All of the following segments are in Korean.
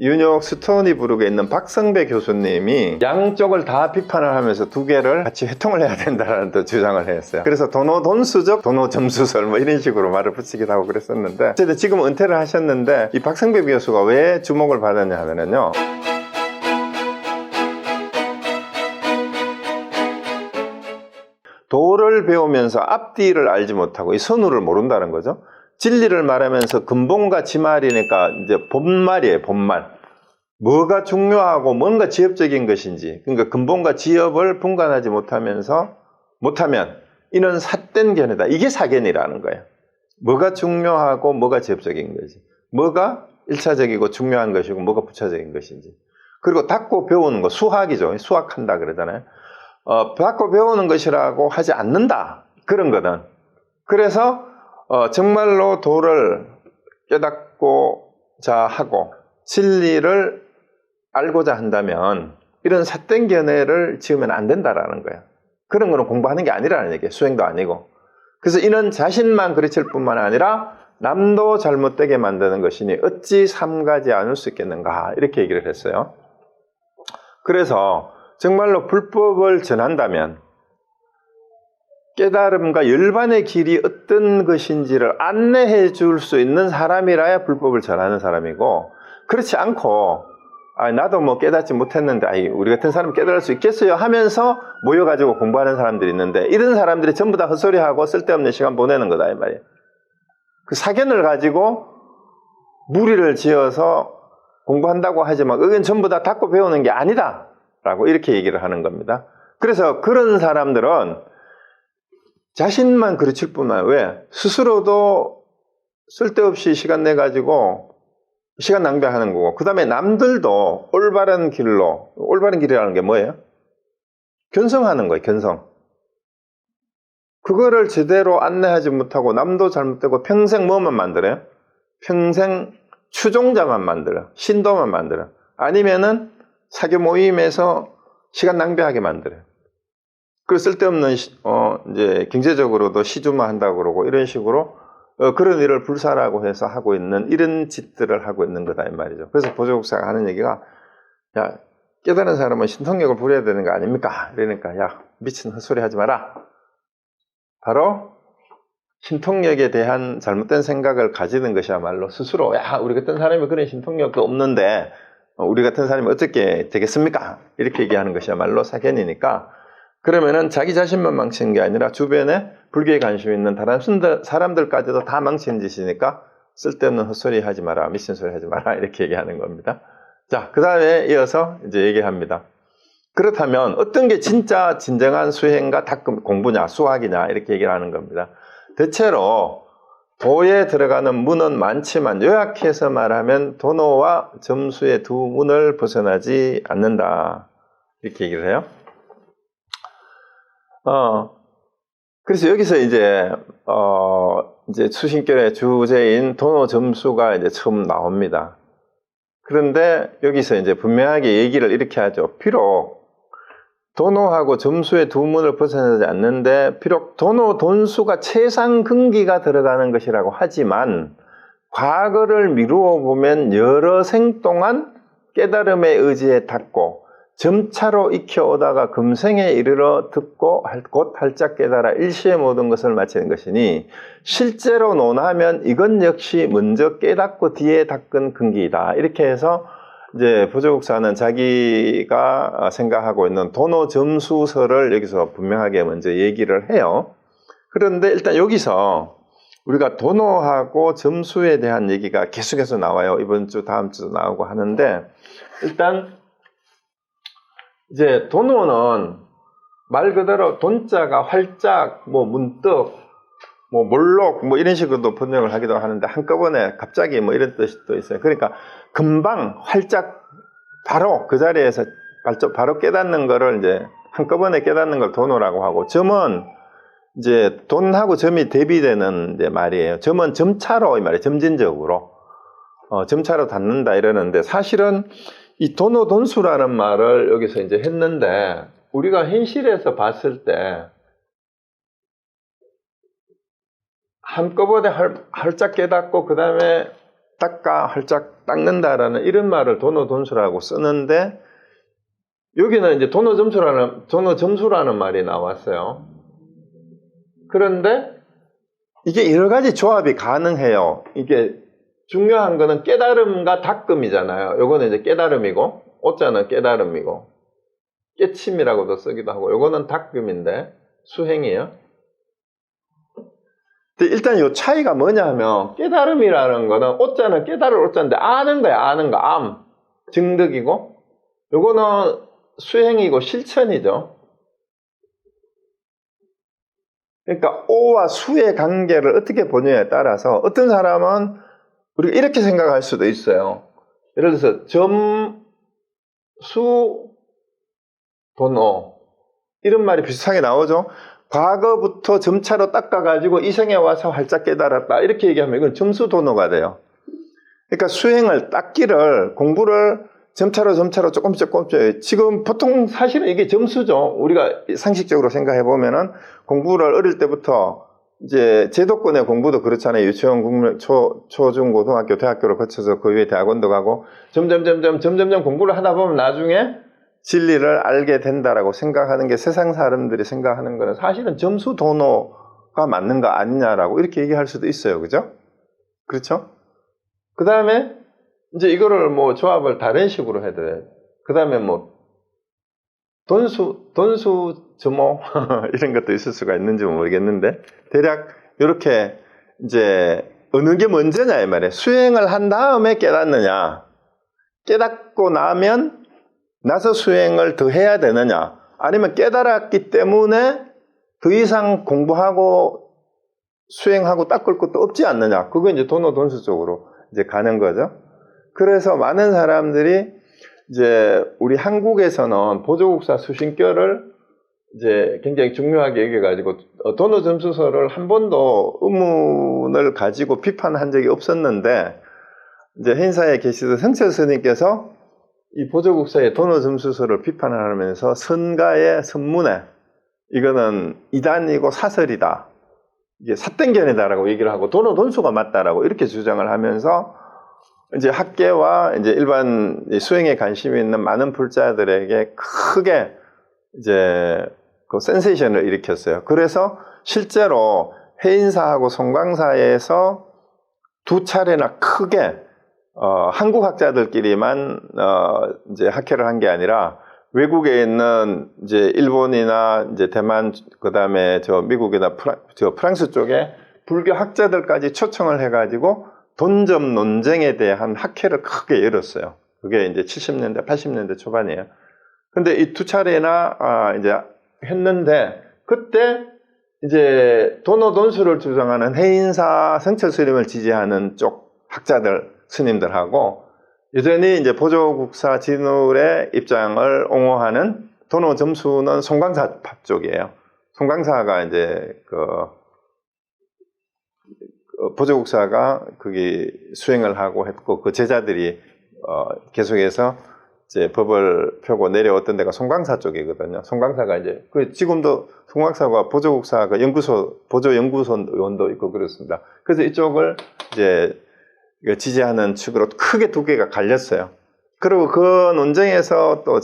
뉴욕 스토니 브룩에 있는 박성배 교수님이 양쪽을 다 비판을 하면서 두 개를 같이 회통을 해야 된다는 또 주장을 했어요. 그래서 도노돈수적 도노점수설 뭐 이런 식으로 말을 붙이기도 하고 그랬었는데, 어쨌든 지금 은퇴를 하셨는데 이 박성배 교수가 왜 주목을 받았냐 하면요, 도를 배우면서 앞뒤를 알지 못하고 이 선우를 모른다는 거죠. 진리를 말하면서 근본과 지말이니까 이제 본말이에요. 본말. 뭐가 중요하고 뭔가 지엽적인 것인지, 그러니까 근본과 지엽을 분간하지 못하면 이는 삿된 견해다. 이게 사견이라는 거예요. 뭐가 중요하고 뭐가 지엽적인 것이, 뭐가 1차적이고 중요한 것이고 뭐가 부차적인 것인지. 그리고 닫고 배우는 거, 수학이죠. 수학한다 그러잖아요. 닫고 배우는 것이라고 하지 않는다, 그런 거는. 그래서 정말로 도를 깨닫고자 하고 진리를 알고자 한다면 이런 삿된 견해를 지으면 안 된다라는 거예요. 그런 거는 공부하는 게 아니라는 얘기예요. 수행도 아니고. 그래서 이는 자신만 그르칠 뿐만 아니라 남도 잘못되게 만드는 것이니 어찌 삼가지 않을 수 있겠는가, 이렇게 얘기를 했어요. 그래서 정말로 불법을 전한다면 깨달음과 열반의 길이 어떤 것인지를 안내해 줄 수 있는 사람이라야 불법을 전하는 사람이고, 그렇지 않고 나도 뭐 깨닫지 못했는데 우리 같은 사람 깨달을 수 있겠어요 하면서 모여가지고 공부하는 사람들이 있는데, 이런 사람들이 전부 다 헛소리하고 쓸데없는 시간 보내는 거다 이 말이에요. 그 사견을 가지고 무리를 지어서 공부한다고 하지만 그건 전부 다 닫고 배우는 게 아니다 라고 이렇게 얘기를 하는 겁니다. 그래서 그런 사람들은 자신만 그르칠 뿐만 아니라, 왜? 스스로도 쓸데없이 시간 내가지고 시간 낭비하는 거고, 그 다음에 남들도 올바른 길이라는 게 뭐예요? 견성하는 거예요, 견성. 그거를 제대로 안내하지 못하고 남도 잘못되고 평생 뭐만 만들어요? 평생 추종자만 만들어. 신도만 만들어. 아니면은 사교 모임에서 시간 낭비하게 만들어요. 그 쓸데없는 이제 경제적으로도 시주만 한다고 그러고 이런 식으로 그런 일을 불사라고 해서 하고 있는 이런 짓들을 하고 있는 거다 이 말이죠. 그래서 보조국사가 하는 얘기가, 야, 깨달은 사람은 신통력을 부려야 되는 거 아닙니까? 그러니까 야, 미친 헛소리 하지 마라. 바로 신통력에 대한 잘못된 생각을 가지는 것이야말로 스스로, 야, 우리 같은 사람이 그런 신통력도 없는데 우리 같은 사람이 어떻게 되겠습니까? 이렇게 얘기하는 것이야말로 사견이니까, 그러면은 자기 자신만 망치는 게 아니라 주변에 불교에 관심 있는 다른 사람들까지도 다 망치는 짓이니까 쓸데없는 헛소리 하지 마라, 미친 소리 하지 마라, 이렇게 얘기하는 겁니다. 자, 그 다음에 이어서 이제 얘기합니다. 그렇다면 어떤 게 진짜 진정한 수행과 공부냐, 수학이냐, 이렇게 얘기를 하는 겁니다. 대체로 도에 들어가는 문은 많지만 요약해서 말하면 도노와 점수의 두 문을 벗어나지 않는다, 이렇게 얘기를 해요. 그래서 여기서 이제 수신결의 주제인 도노 점수가 이제 처음 나옵니다. 그런데 여기서 이제 분명하게 얘기를 이렇게 하죠. 비록 도노하고 점수의 두 문을 벗어나지 않는데, 비록 도노 돈수가 최상근기가 들어가는 것이라고 하지만, 과거를 미루어 보면 여러 생 동안 깨달음의 의지에 닿고 점차로 익혀오다가 금생에 이르러 듣고 곧 활짝 깨달아 일시에 모든 것을 마치는 것이니, 실제로 논하면 이건 역시 먼저 깨닫고 뒤에 닦은 근기이다. 이렇게 해서 이제 보조국사는 자기가 생각하고 있는 도노 점수설을 여기서 분명하게 먼저 얘기를 해요. 그런데 일단 여기서 우리가 도노하고 점수에 대한 얘기가 계속해서 나와요. 이번 주, 다음 주도 나오고 하는데, 일단 이제 도노는 말 그대로 돈자가 활짝, 문득, 몰록, 이런 식으로도 번역을 하기도 하는데, 한꺼번에 갑자기 이런 뜻이 또 있어요. 그러니까 금방, 활짝, 바로 그 자리에서 바로 깨닫는 거를 이제 한꺼번에 깨닫는 걸 도노라고 하고, 점은 이제 돈하고 점이 대비되는 이제 말이에요. 점은 점차로, 이 말이에요. 점진적으로. 점차로 닿는다 이러는데, 사실은 이 도노 돈수라는 말을 여기서 이제 했는데, 우리가 현실에서 봤을 때 한꺼번에 활짝 깨닫고 그 다음에 활짝 닦는다라는 이런 말을 도노돈수라고 쓰는데, 여기는 이제 도노점수라는 말이 나왔어요. 그런데 이게 여러 가지 조합이 가능해요. 이게 중요한 거는 깨달음과 닦음이잖아요. 요거는 이제 깨달음이고, 오자는 깨달음이고, 깨침이라고도 쓰기도 하고, 요거는 닦음인데, 수행이에요. 근데 일단 요 차이가 뭐냐 하면, 깨달음이라는 거는, 오자는 깨달을 오자인데, 아는 거야, 아는 거, 증득이고, 요거는 수행이고 실천이죠. 그러니까 오와 수의 관계를 어떻게 보느냐에 따라서 어떤 사람은 우리가 이렇게 생각할 수도 있어요. 예를 들어서 점수도노 이런 말이 비슷하게 나오죠. 과거부터 점차로 닦아가지고 이생에 와서 활짝 깨달았다 이렇게 얘기하면 이건 점수도노가 돼요. 그러니까 수행을 닦기를 공부를 점차로 조금씩 지금 보통 사실은 이게 점수죠. 우리가 상식적으로 생각해 보면은 공부를 어릴 때부터 이제 제도권의 공부도 그렇잖아요. 유치원, 초중, 고등학교, 대학교를 거쳐서 그 위에 대학원도 가고 점점 공부를 하다 보면 나중에 진리를 알게 된다라고 생각하는 게 세상 사람들이 생각하는 거는 사실은 점수 도노가 맞는 거 아니냐라고 이렇게 얘기할 수도 있어요. 그죠? 그렇죠? 그 다음에 이제 이거를 뭐 조합을 다른 식으로 해도 돼. 그 다음에 뭐 돈수 점호 이런 것도 있을 수가 있는지 모르겠는데 대략 이렇게 이제 어느 게 먼저냐 이 말이에요. 수행을 한 다음에 깨닫느냐, 깨닫고 나서 수행을 더 해야 되느냐, 아니면 깨달았기 때문에 더 이상 공부하고 수행하고 닦을 것도 없지 않느냐. 그거 이제 돈수 쪽으로 이제 가는 거죠. 그래서 많은 사람들이 이제 우리 한국에서는 보조국사 수신결을 이제 굉장히 중요하게 여겨가지고 도노점수서를 한 번도 의문을 가지고 비판한 적이 없었는데 이제 해인사에 계시던 성철 스님께서 이 보조국사의 도노점수서를 비판하면서 선가의 선문에 이거는 이단이고 사설이다. 이게 사땡견이다라고 얘기를 하고 도노돈수가 맞다라고 이렇게 주장을 하면서 이제 학계와 이제 일반 수행에 관심이 있는 많은 불자들에게 크게 이제 그 센세이션을 일으켰어요. 그래서 실제로 해인사하고 송광사에서 두 차례나 크게 한국 학자들끼리만 이제 학회를 한 게 아니라 외국에 있는 이제 일본이나 이제 대만 그다음에 저 미국이나 프랑스 쪽에 불교 학자들까지 초청을 해가지고 돈점 논쟁에 대한 학회를 크게 열었어요. 그게 이제 70년대, 80년대 초반이에요. 근데 이 두 차례나 이제 했는데 그때 이제 도노돈수를 주장하는 해인사 성철 스님을 지지하는 쪽 학자들 스님들하고 여전히 이제 보조국사 진울의 입장을 옹호하는 도노점수는 송광사 쪽이에요. 송광사가 이제 보조국사가 거기 수행을 하고 했고 그 제자들이 계속해서 이제 법을 펴고 내려왔던 데가 송광사 쪽이거든요. 송광사가 이제 지금도 송광사가 보조국사가 보조연구소원도 있고 그렇습니다. 그래서 이쪽을 이제 지지하는 측으로 크게 두 개가 갈렸어요. 그리고 그 논쟁에서 또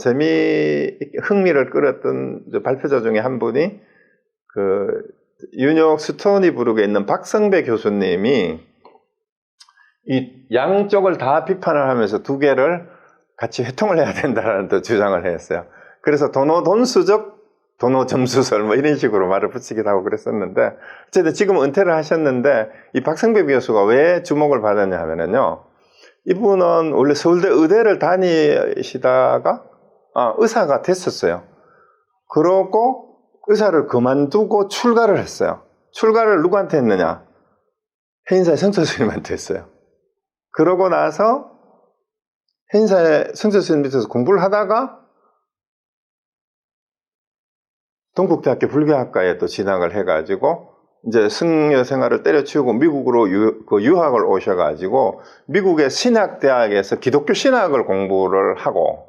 흥미를 끌었던 발표자 중에 한 분이 윤역 스토니부르크에 있는 박성배 교수님이 이 양쪽을 다 비판을 하면서 두 개를 같이 회통을 해야 된다는 또 주장을 했어요. 그래서 도노돈수적 도노점수설 뭐 이런 식으로 말을 붙이기도 하고 그랬었는데 어쨌든 지금 은퇴를 하셨는데 이 박성배 교수가 왜 주목을 받았냐 하면은요. 이분은 원래 서울대 의대를 다니시다가 의사가 됐었어요. 그러고 의사를 그만두고 출가를 했어요. 출가를 누구한테 했느냐? 해인사의 성철 스님한테 했어요. 그러고 나서 해인사의 성철 스님 밑에서 공부를 하다가 동국대학교 불교학과에 또 진학을 해가지고 이제 승려 생활을 때려치우고 미국으로 유학을 오셔가지고 미국의 신학대학에서 기독교 신학을 공부를 하고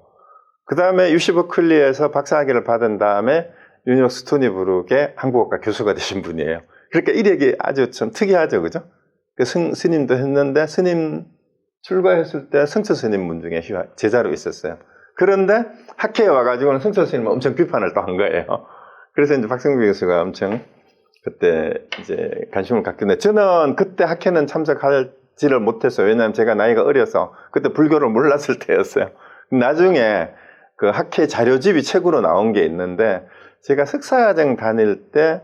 그 다음에 UC 버클리에서 박사학위를 받은 다음에 윤역 스토니부르크의 한국어과 교수가 되신 분이에요. 그러니까 이력이 아주 좀 특이하죠, 그죠? 스님도 했는데 스님 출가했을 때 성철 스님 문 중에 제자로 있었어요. 그런데 학회에 와가지고는 성철 스님은 엄청 비판을 또 한 거예요. 그래서 이제 박성규 교수가 엄청 그때 이제 관심을 갖겠는데, 저는 그때 학회는 참석하지를 못했어요. 왜냐하면 제가 나이가 어려서 그때 불교를 몰랐을 때였어요. 나중에 그 학회 자료집이 책으로 나온 게 있는데, 제가 석사과정 다닐 때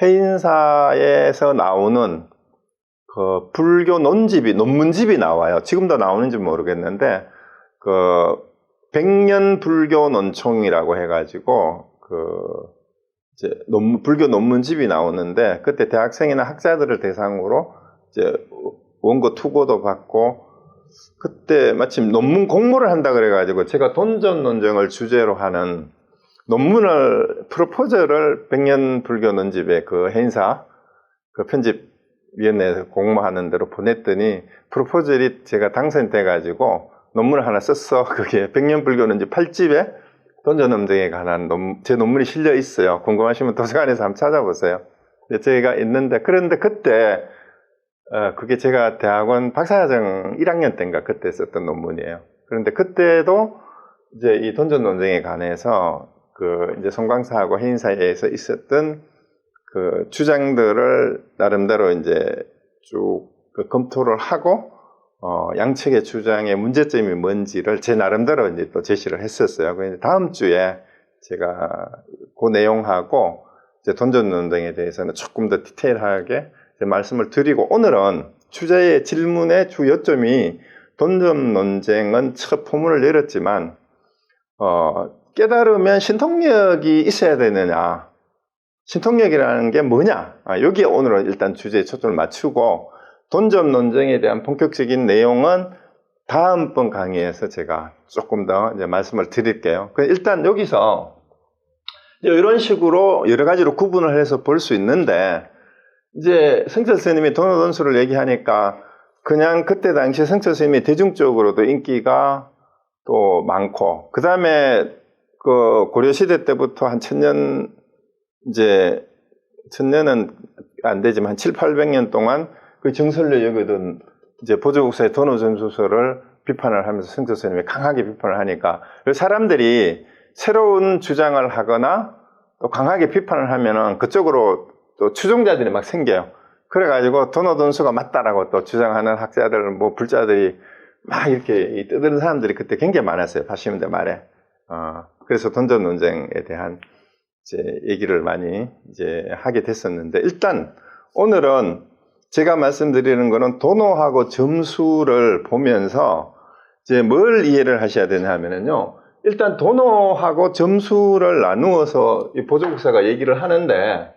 해인사에서 나오는 그 불교 논문집이 나와요. 지금도 나오는지 모르겠는데, 그 백년 불교 논총이라고 해가지고 이제 불교 논문집이 나오는데, 그때 대학생이나 학자들을 대상으로 이제 원고 투고도 받고, 그때 마침 논문 공모를 한다 그래가지고 제가 돈전 논쟁을 주제로 하는 프로포저를 백년 불교 논집에 그 해인사 그 편집위원회에서 공모하는 대로 보냈더니, 프로포절이 제가 당선돼가지고 논문을 하나 썼어. 그게 백년 불교 논집 8집에 돈전 논쟁에 관한 제 논문이 실려 있어요. 궁금하시면 도서관에서 한번 찾아보세요. 제가 있는데, 그런데 그때 그게 제가 대학원 박사과정 1학년 때인가 그때 썼던 논문이에요. 그런데 그때도 이제 이 돈전 논쟁에 관해서 그 이제 송광사하고 해인사에서 있었던 그 주장들을 나름대로 이제 쭉 그 검토를 하고, 양측의 주장의 문제점이 뭔지를 제 나름대로 이제 또 제시를 했었어요. 그래서 다음 주에 제가 그 내용하고 이제 돈전 논쟁에 대해서는 조금 더 디테일하게 말씀을 드리고, 오늘은 주제의 질문의 주 요점이 돈전 논쟁은 첫 포문을 열었지만 깨달으면 신통력이 있어야 되느냐, 신통력이라는 게 뭐냐, 여기에 오늘은 일단 주제에 초점을 맞추고, 돈전 논쟁에 대한 본격적인 내용은 다음번 강의에서 제가 조금 더 이제 말씀을 드릴게요. 일단 여기서 이런 식으로 여러 가지로 구분을 해서 볼 수 있는데, 이제 성철 스님이 돈오돈수를 얘기하니까 그냥 그때 당시 성철 스님이 대중적으로도 인기가 또 많고, 그 다음에 그 고려시대 때부터 한 1000년, 이제 1000년은 안 되지만 한 700~800년 동안 그 정설로 여기던 이제 보조국사의 돈오전수설을 비판을 하면서 성철 스님이 강하게 비판을 하니까, 사람들이 새로운 주장을 하거나 또 강하게 비판을 하면은 그쪽으로 또 추종자들이 막 생겨요. 그래가지고 돈오돈수가 맞다라고 또 주장하는 학자들, 뭐 불자들이 막 이렇게 떠드는 사람들이 그때 굉장히 많았어요. 80년대 말에. 그래서 돈전 논쟁에 대한 이제 얘기를 많이 이제 하게 됐었는데, 일단 오늘은 제가 말씀드리는 거는 돈오하고 점수를 보면서 이제 뭘 이해를 하셔야 되냐 하면은요, 일단 돈오하고 점수를 나누어서 이 보조국사가 얘기를 하는데,